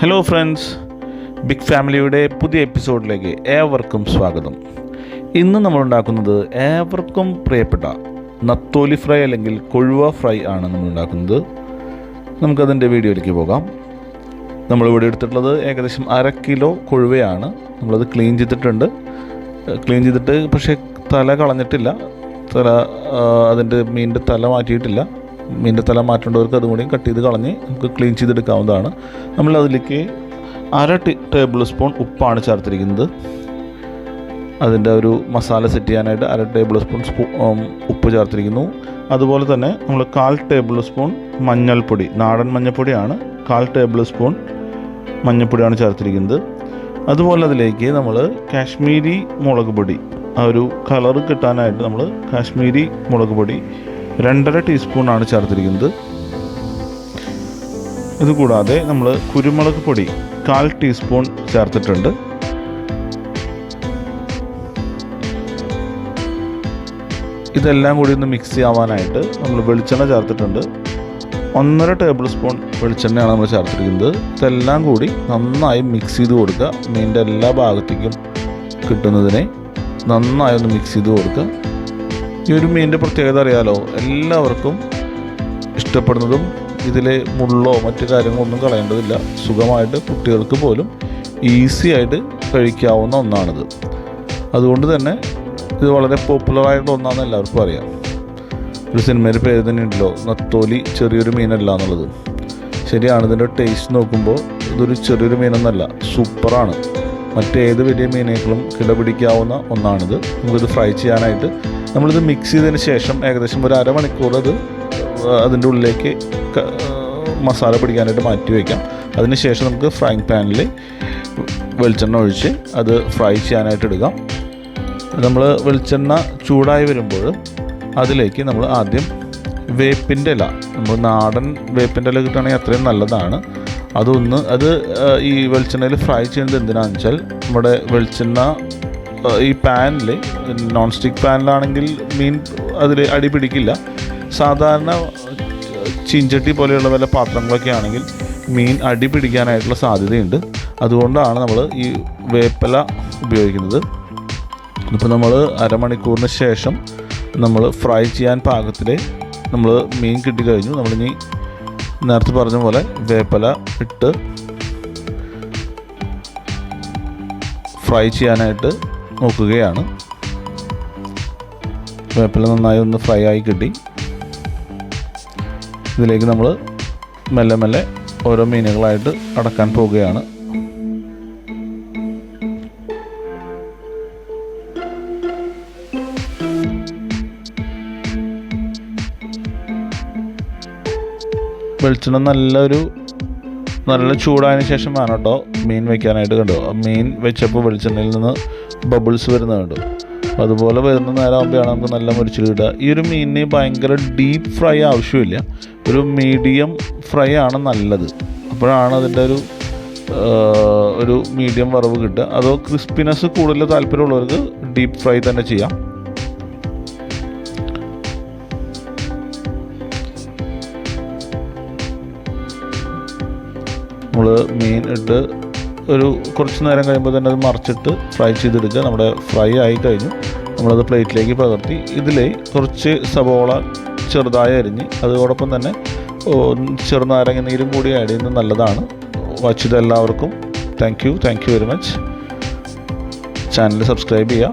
Hello friends, big ഫാമിലിയുടെ പുതിയ എപ്പിസോഡിലേക്ക് ഏവർക്കും സ്വാഗതം. ഇന്ന് നമ്മൾ ഉണ്ടാക്കുന്നത് ഏവർക്കും പ്രിയപ്പെട്ട നത്തോലി ഫ്രൈ അല്ലെങ്കിൽ കൊഴുവ ഫ്രൈ ആണ് നമ്മൾ ഉണ്ടാക്കുന്നത്. നമുക്കതിൻ്റെ വീഡിയോയിലേക്ക് പോകാം. നമ്മളിവിടെ എടുത്തിട്ടുള്ളത് ഏകദേശം 1/2 കിലോ കൊഴുവയാണ്. നമ്മളത് ക്ലീൻ ചെയ്തിട്ട് പക്ഷേ തല കളഞ്ഞിട്ടില്ല. അതിൻ്റെ മീനിൻ്റെ തല മാറ്റിയിട്ടില്ല. മീനിൻ്റെ തല മാറ്റേണ്ടവർക്ക് അതും കൂടി കട്ട് ചെയ്ത് കളഞ്ഞ് നമുക്ക് ക്ലീൻ ചെയ്തെടുക്കാവുന്നതാണ്. നമ്മളതിലേക്ക് 1/2 ടേബിൾ സ്പൂൺ ഉപ്പാണ് ചേർത്തിരിക്കുന്നത്. അതിൻ്റെ ഒരു മസാല സെറ്റ് ചെയ്യാനായിട്ട് 1/2 ടേബിൾ സ്പൂൺ ഉപ്പ് ചേർത്തിരിക്കുന്നു. അതുപോലെ തന്നെ നമ്മൾ 1/4 ടേബിൾ സ്പൂൺ മഞ്ഞൾപ്പൊടി, നാടൻ മഞ്ഞൾപ്പൊടിയാണ്, 1/4 ടേബിൾ സ്പൂൺ മഞ്ഞൾപ്പൊടിയാണ് ചേർത്തിരിക്കുന്നത്. അതുപോലെ അതിലേക്ക് നമ്മൾ കാശ്മീരി മുളക് പൊടി, ആ ഒരു കളർ കിട്ടാനായിട്ട് നമ്മൾ കാശ്മീരി മുളക് പൊടി 2.5 ടീസ്പൂണാണ് ചേർത്തിരിക്കുന്നത്. ഇതുകൂടാതെ നമ്മൾ കുരുമുളക് പൊടി 1/4 ടീസ്പൂൺ ചേർത്തിട്ടുണ്ട്. ഇതെല്ലാം കൂടി ഒന്ന് മിക്സ് ആവാനായിട്ട് നമ്മൾ വെളിച്ചെണ്ണ ചേർത്തിട്ടുണ്ട്. 1.5 ടേബിൾ സ്പൂൺ വെളിച്ചെണ്ണയാണ് നമ്മൾ ചേർത്തിരിക്കുന്നത്. ഇതെല്ലാം കൂടി നന്നായി മിക്സ് ചെയ്ത് കൊടുക്കുക. മീനിൻ്റെ എല്ലാ ഭാഗത്തേക്കും കിട്ടുന്നതിനെ നന്നായി ഒന്ന് മിക്സ് ചെയ്ത് കൊടുക്കുക. ഈ ഒരു മീനിൻ്റെ പ്രത്യേകത അറിയാലോ, എല്ലാവർക്കും ഇഷ്ടപ്പെടുന്നതും ഇതിലെ മുള്ളോ മറ്റു കാര്യങ്ങളൊന്നും കളയേണ്ടതില്ല. സുഖമായിട്ട് കുട്ടികൾക്ക് പോലും ഈസി ആയിട്ട് കഴിക്കാവുന്ന ഒന്നാണിത്. അതുകൊണ്ട് തന്നെ ഇത് വളരെ പോപ്പുലറായിട്ടുള്ള ഒന്നാണെന്ന് എല്ലാവർക്കും അറിയാം. ഒരു സിനിമയുടെ പേര് തന്നെ ഉണ്ടല്ലോ, നത്തോലി ചെറിയൊരു മീനല്ല എന്നുള്ളത്. ശരിയാണ്, ഇതിൻ്റെ ടേസ്റ്റ് നോക്കുമ്പോൾ ഇതൊരു ചെറിയൊരു മീനൊന്നല്ല, സൂപ്പറാണ്. മറ്റേത് വലിയ മീനേക്കാളും കിടപിടിക്കാവുന്ന ഒന്നാണിത്. നമുക്കിത് ഫ്രൈ ചെയ്യാനായിട്ട് നമ്മളിത് മിക്സ് ചെയ്തതിന് ശേഷം ഏകദേശം ഒരു അരമണിക്കൂർ അത് അതിൻ്റെ ഉള്ളിലേക്ക് മസാല പിടിക്കാനായിട്ട് മാറ്റി വയ്ക്കാം. അതിന് ശേഷം നമുക്ക് ഫ്രൈങ് പാനിൽ വെളിച്ചെണ്ണ ഒഴിച്ച് അത് ഫ്രൈ ചെയ്യാനായിട്ട് എടുക്കാം. നമ്മൾ വെളിച്ചെണ്ണ ചൂടായി വരുമ്പോൾ അതിലേക്ക് നമ്മൾ ആദ്യം വേപ്പിൻ്റെ ഇല, നമ്മൾ നാടൻ വേപ്പിൻ്റെ ഇല കിട്ടുകയാണെങ്കിൽ അത്രയും നല്ലതാണ്. അത് ഈ വെളിച്ചെണ്ണയിൽ ഫ്രൈ ചെയ്യുന്നത് എന്തിനാണെന്ന് വെച്ചാൽ, നമ്മുടെ വെളിച്ചെണ്ണ ഈ പാനിൽ, നോൺ സ്റ്റിക്ക് പാനിലാണെങ്കിൽ മീൻ അതിൽ അടി പിടിക്കില്ല. സാധാരണ ചീഞ്ചട്ടി പോലെയുള്ള വല്ല പാത്രങ്ങളൊക്കെ ആണെങ്കിൽ മീൻ അടി പിടിക്കാനായിട്ടുള്ള സാധ്യതയുണ്ട്. അതുകൊണ്ടാണ് നമ്മൾ ഈ വേപ്പില ഉപയോഗിക്കുന്നത്. ഇപ്പോൾ നമ്മൾ അരമണിക്കൂറിന് ശേഷം നമ്മൾ ഫ്രൈ ചെയ്യാൻ പാകത്തിൽ നമ്മൾ മീൻ കിട്ടിക്കഴിഞ്ഞു. നമ്മളിനി നേരത്തെ പറഞ്ഞ പോലെ വേപ്പില ഇട്ട് ഫ്രൈ ചെയ്യാനായിട്ട് നോക്കുകയാണ്. വേപ്പില നന്നായി ഒന്ന് ഫ്രൈ ആയി കിട്ടി. ഇതിലേക്ക് നമ്മൾ മെല്ലെ മെല്ലെ ഓരോ മീനുകളായിട്ട് അടക്കാൻ പോവുകയാണ്. വെളിച്ചെണ്ണ നല്ല ചൂടായതിനു ശേഷം വേണം കേട്ടോ മീൻ വെക്കാനായിട്ട്. കണ്ടോ, മീൻ വെച്ചപ്പോൾ വെളിച്ചെണ്ണയിൽ നിന്ന് ബബിൾസ് വരുന്നത് കണ്ടോ. അതുപോലെ വരുന്ന നേരമാകുമ്പോഴാണ് നമുക്ക് നല്ല മുരിച്ചിൽ കിട്ടുക. ഈ ഒരു മീനിന് ഭയങ്കര ഡീപ്പ് ഫ്രൈ ആവശ്യമില്ല, ഒരു മീഡിയം ഫ്രൈ ആണ് നല്ലത്. അപ്പോഴാണ് അതിൻ്റെ ഒരു മീഡിയം വറവ് കിട്ടുക. അതോ ക്രിസ്പിനെസ് കൂടുതൽ താല്പര്യമുള്ളവർക്ക് ഡീപ്പ് ഫ്രൈ തന്നെ ചെയ്യാം. നമ്മൾ മീൻ ഇട്ട് ഒരു കുറച്ച് നേരം കഴിയുമ്പോൾ തന്നെ അത് മറിച്ചിട്ട് ഫ്രൈ ചെയ്തെടുക്കുക. നമ്മുടെ ഫ്രൈ ആയി കഴിഞ്ഞു. നമ്മളത് പ്ലേറ്റിലേക്ക് പകർത്തി ഇതിൽ കുറച്ച് സവോള ചെറുതായി അരിഞ്ഞ് അതോടൊപ്പം തന്നെ ചെറുനാരങ്ങ നീരും കൂടി ആഡ് ചെയ്യുന്നത് നല്ലതാണ്. വാച്ച് ചെയ്ത എല്ലാവർക്കും thank you very much. Channel subscribe ചെയ്യുക.